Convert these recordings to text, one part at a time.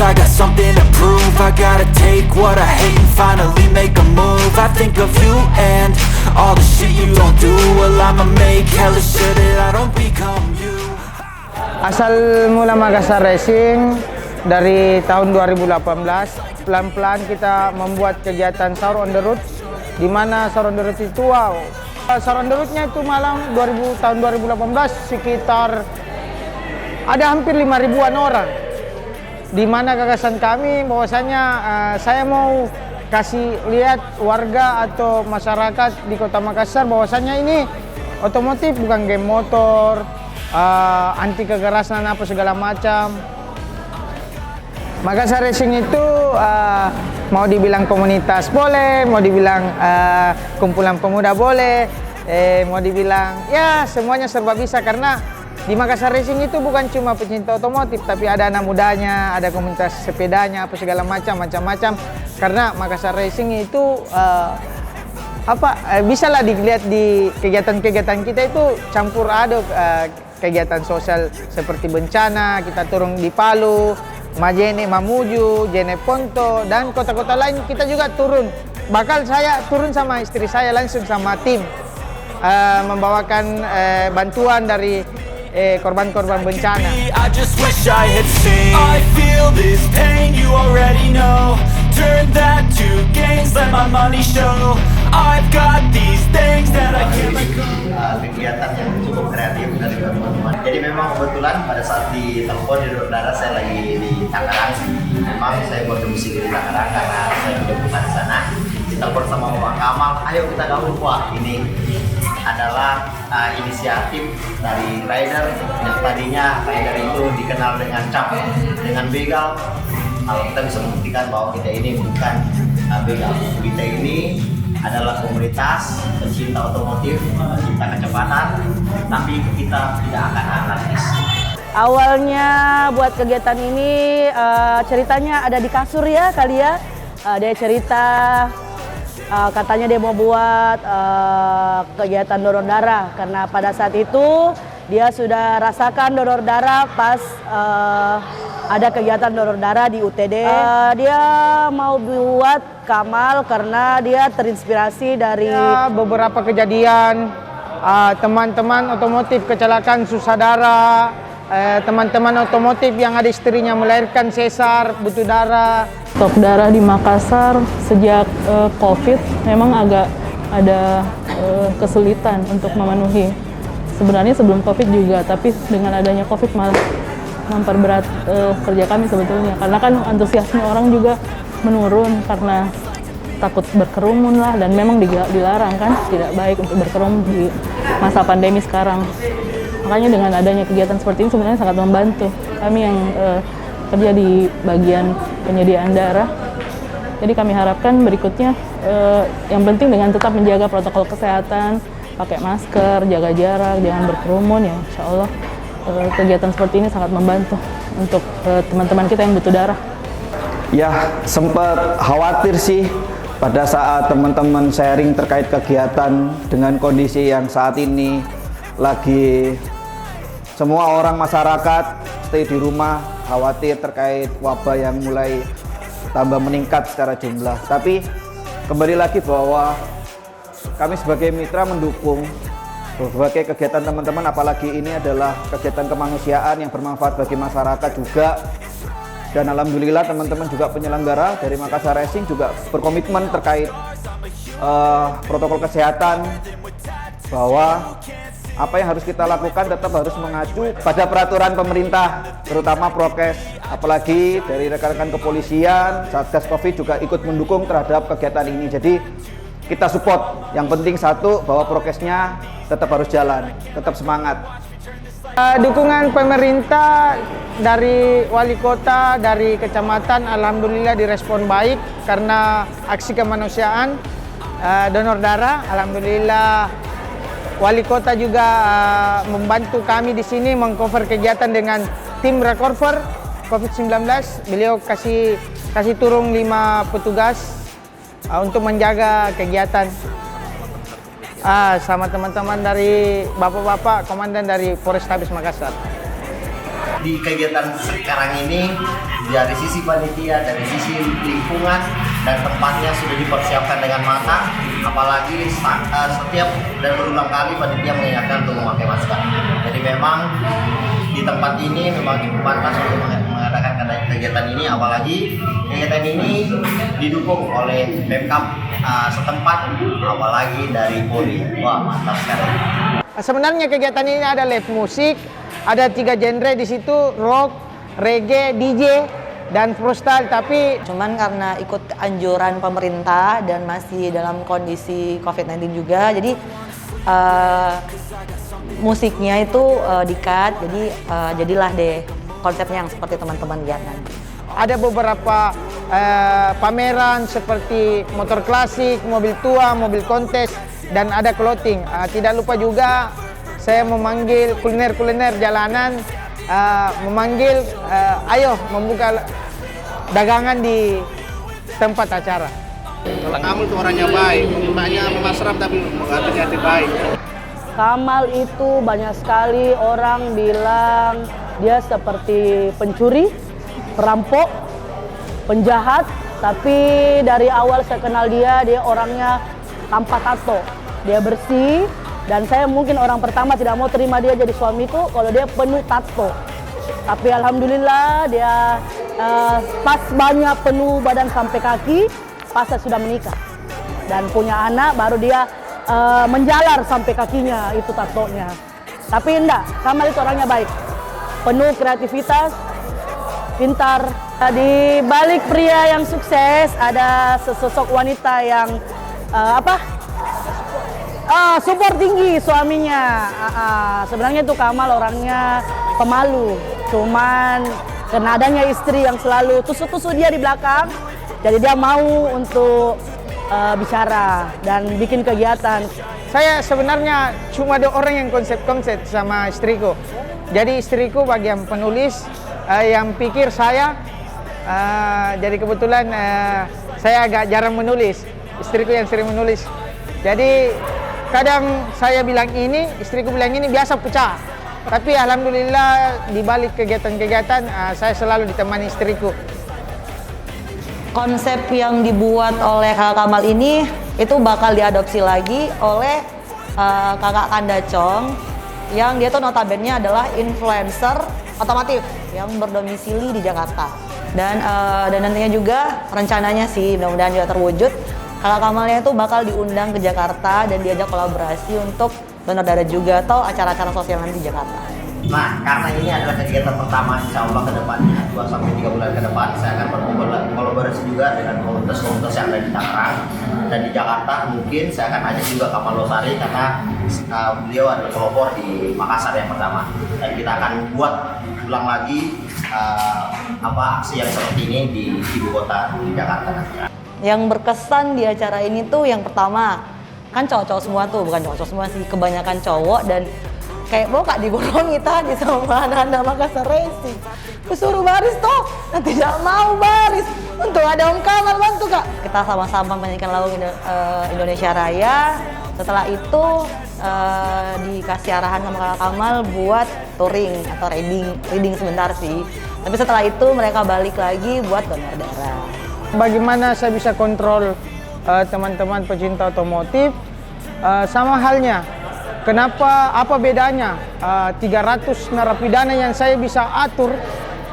I got something to prove. I gotta take what I hate and finally make a move. I think of you and all the shit you don't do. Well, I'ma make hella sure that I don't become you. Asal mula Makassar Racing dari tahun 2018, pelan-pelan kita membuat kegiatan Sahur on the Road, di mana Sahur on the Road itu Sahur on the Road-nya itu malam tahun 2018 sekitar ada hampir 5.000-an orang. Di mana gagasan kami bahwasanya saya mau kasih lihat warga atau masyarakat di Kota Makassar bahwasanya ini otomotif bukan game motor, anti kekerasan apa segala macam. Makassar Racing itu mau dibilang komunitas boleh, mau dibilang kumpulan pemuda boleh, mau dibilang ya semuanya serba bisa, karena di Makassar Racing itu bukan cuma pecinta otomotif, tapi ada anak mudanya, ada komunitas sepedanya, apa segala macam-macam. Karena Makassar Racing itu bisa lah dilihat di kegiatan-kegiatan kita itu campur aduk kegiatan sosial seperti bencana, kita turun di Palu, Majene, Mamuju, Jeneponto, dan kota-kota lain kita juga turun. Bakal saya turun sama istri saya langsung sama tim membawakan bantuan dari korban-korban bencana. I just wish I had seen. I feel this pain, you already know. Turn that to gains, let my money show. I've got these things that I can't let go. Kegiatan yang cukup kreatif dari teman-teman. Jadi memang kebetulan pada saat di telepon di Donor Darah saya lagi di Tangerang. Memang saya buat musik di Tangerang karena saya udah bukan di sana. Ditelepon sama Bang Kamal, ayo kita gabung. Wah, ini adalah inisiatif dari rider yang tadinya rider itu dikenal dengan cap, dengan begal. Kalau kita bisa membuktikan bahwa kita ini bukan begal, kita ini adalah komunitas pencinta otomotif, pencinta kecepatan, tapi kita tidak akan anarkis. Awalnya buat kegiatan ini ceritanya ada di kasur ya kali ya. Dia cerita katanya dia mau buat kegiatan donor darah karena pada saat itu dia sudah rasakan donor darah pas ada kegiatan donor darah di UTD. Dia mau buat Kamal karena dia terinspirasi dari beberapa kejadian teman-teman otomotif kecelakaan susah darah, teman-teman otomotif yang ada istrinya melahirkan sesar butuh darah. Stok darah di Makassar sejak COVID memang agak ada kesulitan untuk memenuhi. Sebenarnya sebelum COVID juga, tapi dengan adanya COVID malah memperberat kerja kami sebetulnya. Karena kan antusiasme orang juga menurun karena takut berkerumun lah, dan memang dilarang kan, tidak baik untuk berkerumun di masa pandemi sekarang. Makanya dengan adanya kegiatan seperti ini sebenarnya sangat membantu kami yang kerja di bagian penyediaan darah. Jadi kami harapkan berikutnya yang penting dengan tetap menjaga protokol kesehatan, pakai masker, jaga jarak, jangan berkerumun ya. Insya Allah kegiatan seperti ini sangat membantu untuk teman-teman kita yang butuh darah. Ya, sempat khawatir sih pada saat teman-teman sharing terkait kegiatan dengan kondisi yang saat ini lagi semua orang masyarakat stay di rumah, khawatir terkait wabah yang mulai tambah meningkat secara jumlah. Tapi kembali lagi bahwa kami sebagai mitra mendukung berbagai kegiatan teman-teman, apalagi ini adalah kegiatan kemanusiaan yang bermanfaat bagi masyarakat juga. Dan alhamdulillah teman-teman juga penyelenggara dari Makassar Racing juga berkomitmen terkait protokol kesehatan, bahwa apa yang harus kita lakukan tetap harus mengacu pada peraturan pemerintah, terutama prokes. Apalagi dari rekan-rekan kepolisian, Satgas Covid juga ikut mendukung terhadap kegiatan ini. Jadi kita support. Yang penting satu, bahwa prokesnya tetap harus jalan, tetap semangat. Dukungan pemerintah dari wali kota, dari kecamatan, alhamdulillah direspon baik karena aksi kemanusiaan donor darah. Alhamdulillah wali kota juga membantu kami di sini mengcover kegiatan dengan tim recover COVID-19. Beliau kasih turun 5 petugas untuk menjaga kegiatan. Sama teman-teman dari bapak-bapak komandan dari Polrestabes Makassar. Di kegiatan sekarang ini dari sisi panitia, dari sisi lingkungan dan tempatnya sudah dipersiapkan dengan matang. Apalagi setiap dan berulang kali panitia mengingatkan untuk memakai masker. Jadi memang di tempat ini memang cukup pantas untuk mengadakan kegiatan ini, apalagi kegiatan ini didukung oleh Pemkab setempat, apalagi dari Polri. Wah, mantap sekali. Sebenarnya kegiatan ini ada live musik, ada 3 genre di situ, rock, reggae, DJ, dan freestyle. Tapi Cuman karena ikut anjuran pemerintah dan masih dalam kondisi COVID-19 juga, jadi musiknya itu di-cut, jadi jadilah deh konsepnya yang seperti teman-teman lihat nanti. ada beberapa pameran seperti motor klasik, mobil tua, mobil kontes, dan ada clothing. Tidak lupa juga saya memanggil kuliner-kuliner jalanan, memanggil ayo membuka dagangan di tempat acara. Kamal itu orangnya baik, mukanya memasram tapi hati baik. Kamal itu banyak sekali orang bilang dia seperti pencuri, perampok, penjahat, tapi dari awal saya kenal dia orangnya tanpa tato. Dia bersih, dan saya mungkin orang pertama tidak mau terima dia jadi suamiku kalau dia penuh tato. Tapi alhamdulillah dia pas banyak penuh badan sampai kaki, pas saya sudah menikah dan punya anak, baru dia menjalar sampai kakinya itu tatonya. Tapi enggak, Kamal itu orangnya baik, penuh kreativitas, pintar. Di balik pria yang sukses ada sesosok wanita yang support tinggi suaminya. Sebenarnya itu Kamal orangnya pemalu, cuman karena adanya istri yang selalu tusuk-tusuk dia di belakang, jadi dia mau untuk bicara dan bikin kegiatan. Saya sebenarnya cuma ada orang yang konsep-konsep sama istriku. Jadi istriku bagian penulis, yang pikir saya. Jadi kebetulan saya agak jarang menulis. Istriku yang sering menulis. Jadi kadang saya bilang ini, istriku bilang ini, biasa pecah. Tapi alhamdulillah di balik kegiatan-kegiatan saya selalu ditemani istriku. Konsep yang dibuat oleh Kakak Kamal ini itu bakal diadopsi lagi oleh Kakak Kandacong yang dia tuh notabene adalah influencer otomotif yang berdomisili di Jakarta. Dan nantinya juga rencananya sih mudah-mudahan juga terwujud, Kakak Kamalnya itu bakal diundang ke Jakarta dan diajak kolaborasi untuk donor darah juga atau acara-acara sosial nanti di Jakarta. Nah, karena ini adalah kegiatan pertama insya Allah ke depannya 2-3 bulan ke depan, saya akan berkolaborasi juga dengan komunitas-komunitas yang ada di Tangerang dan di Jakarta. Mungkin saya akan ajak juga Kamal Losari karena beliau adalah pelopor di Makassar yang pertama, dan kita akan buat ulang lagi aksi yang seperti ini di ibu kota di Jakarta. Yang berkesan di acara ini tuh yang pertama, kan cowok-cowok semua tuh, bukan cowok-cowok semua sih, kebanyakan cowok, dan kayak mau kak digolongi tadi sama anak-anak Makassar Racing. Kusuruh baris toh, nah tidak mau baris. Untuk ada Om Kamal bantu kak. Kita sama-sama menyanyikan lagu Indonesia Raya. Setelah itu dikasih arahan sama Kakak Kamal buat touring atau reading sebentar sih. Tapi setelah itu mereka balik lagi buat donor darah. Bagaimana saya bisa kontrol teman-teman pecinta otomotif? Sama halnya, kenapa, apa bedanya 300 narapidana yang saya bisa atur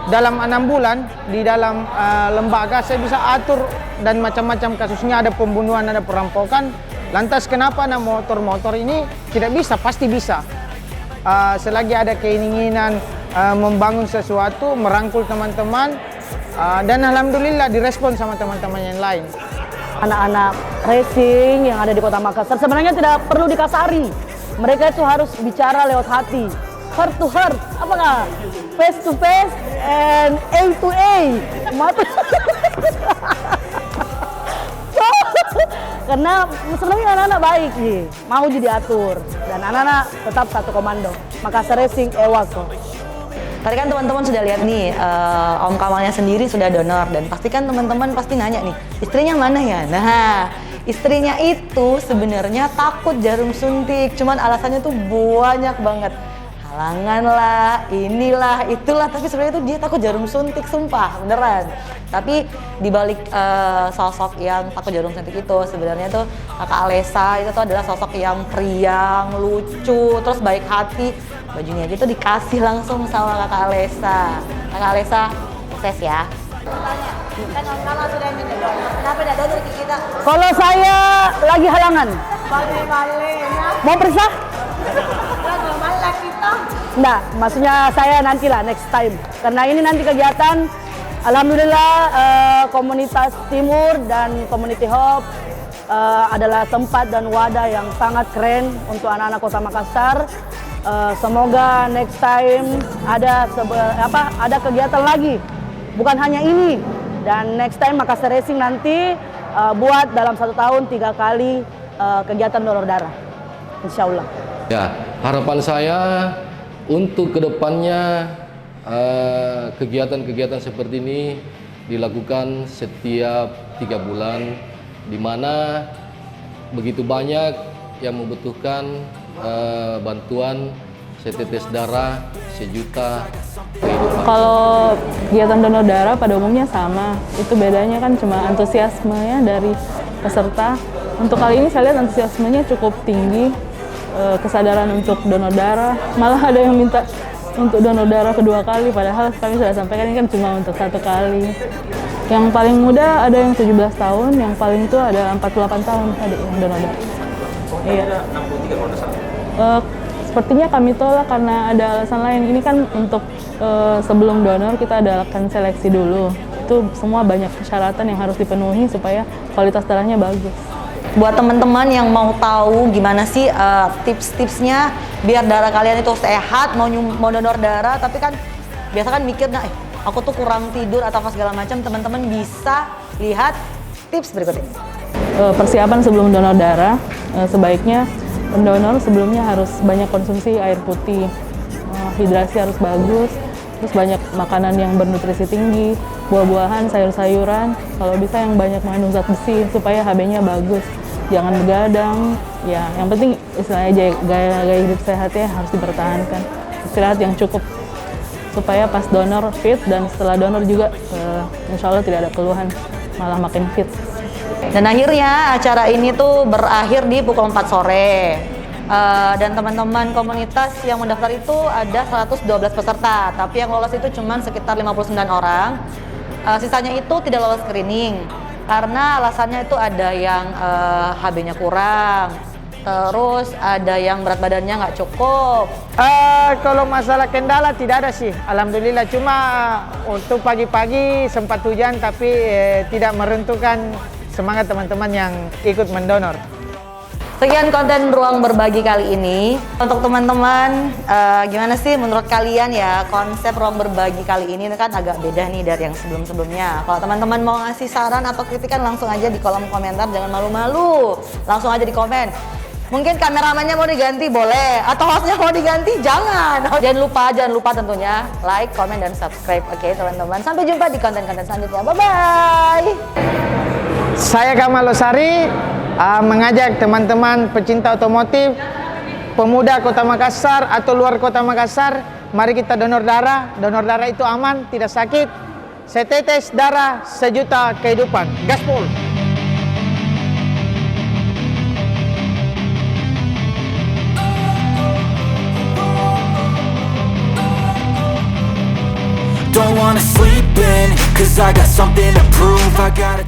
dalam 6 bulan di dalam lembaga, saya bisa atur dan macam-macam kasusnya, ada pembunuhan, ada perampokan. Lantas kenapa motor-motor ini tidak bisa? Pasti bisa. Selagi ada keinginan membangun sesuatu, merangkul teman-teman, dan alhamdulillah direspon sama teman-teman yang lain. Anak-anak racing yang ada di Kota Makassar sebenarnya tidak perlu dikasari. Mereka itu harus bicara lewat hati, heart to heart, apakah face to face and A to A. Karena sebenarnya anak-anak baik nih, mau jadi atur, dan anak-anak tetap satu komando. Makassar Racing Ewako. Tadi kan teman-teman sudah lihat nih, Om Kamalnya sendiri sudah donor, dan pastikan teman-teman pasti nanya nih, istrinya mana ya? Nah, istrinya itu sebenarnya takut jarum suntik, cuman alasannya tuh banyak banget. halangan lah, inilah, itulah, tapi sebenarnya itu dia takut jarum suntik, sumpah, beneran. Tapi dibalik sosok yang takut jarum suntik itu, sebenarnya tuh Kakak Alesa itu tuh adalah sosok yang periang, lucu, terus baik hati. Bajunya aja tuh dikasih langsung sama Kakak Alesa. Kakak Alesa, sukses ya. Kan Mama sudah minta donor, kenapa tidak donor ke kita? Kalau saya lagi halangan, Balik-baliknya, mau periksa? kan malah kita. Enggak, maksudnya saya nantilah next time. Karena ini nanti kegiatan, alhamdulillah komunitas Timur dan Community Hub adalah tempat dan wadah yang sangat keren untuk anak-anak Kota Makassar. Semoga next time ada kegiatan lagi, bukan hanya ini. Dan next time Makassar Racing nanti buat dalam 1 tahun 3 kali kegiatan donor darah, insya Allah. Ya, harapan saya untuk kedepannya kegiatan-kegiatan seperti ini dilakukan setiap 3 bulan, di mana begitu banyak yang membutuhkan bantuan setetes darah, 1 juta kehidupan. Kalau kegiatan donor darah pada umumnya sama, itu bedanya kan cuma antusiasmenya dari peserta. Untuk kali ini saya lihat antusiasmenya cukup tinggi, kesadaran untuk donor darah, malah ada yang minta untuk donor darah kedua kali, padahal kami sudah sampaikan ini kan cuma untuk 1 kali. Yang paling muda ada yang 17 tahun, yang paling tua ada 48 tahun ada yang donor darah. Iya. Sepertinya kami tolak karena ada alasan lain. Ini kan untuk sebelum donor kita adakan seleksi dulu. Itu semua banyak persyaratan yang harus dipenuhi supaya kualitas darahnya bagus. Buat teman-teman yang mau tahu gimana sih tips-tipsnya biar darah kalian itu sehat, mau donor darah, tapi kan biasa kan mikirnya, aku tuh kurang tidur atau apa segala macam, teman-teman bisa lihat tips berikut ini. Persiapan sebelum donor darah, sebaiknya pendonor sebelumnya harus banyak konsumsi air putih, hidrasi harus bagus, terus banyak makanan yang bernutrisi tinggi, buah-buahan, sayur-sayuran, kalau bisa yang banyak mengandung zat besi supaya HB-nya bagus. Jangan begadang, ya yang penting istilahnya gaya hidup sehatnya harus dipertahankan. Istirahat yang cukup supaya pas donor fit dan setelah donor juga insya Allah tidak ada keluhan, malah makin fit. Dan akhirnya acara ini tuh berakhir di pukul 4 sore. Dan teman-teman komunitas yang mendaftar itu ada 112 peserta, tapi yang lolos itu cuma sekitar 59 orang. Sisanya itu tidak lolos screening karena alasannya itu ada yang HB-nya kurang, terus ada yang berat badannya nggak cukup. Kalau masalah kendala tidak ada sih, alhamdulillah. Cuma untuk pagi-pagi sempat hujan, tapi tidak meruntuhkan semangat teman-teman yang ikut mendonor. Sekian konten Ruang Berbagi kali ini. Untuk teman-teman, gimana sih menurut kalian ya konsep Ruang Berbagi kali ini kan agak beda nih dari yang sebelum-sebelumnya. Kalau teman-teman mau ngasih saran atau kritikan langsung aja di kolom komentar, jangan malu-malu. Langsung aja di komen. Mungkin kameramannya mau diganti boleh, atau hostnya mau diganti jangan. Jangan lupa tentunya like, komen, dan subscribe. Oke teman-teman, sampai jumpa di konten-konten selanjutnya. Bye-bye. Saya Kamal Losari mengajak teman-teman pecinta otomotif, pemuda Kota Makassar atau luar Kota Makassar, mari kita donor darah. Donor darah itu aman, tidak sakit. Setetes darah, 1 juta kehidupan. Gaspol. Don't wanna sleep in, cause I got something to prove. I gotta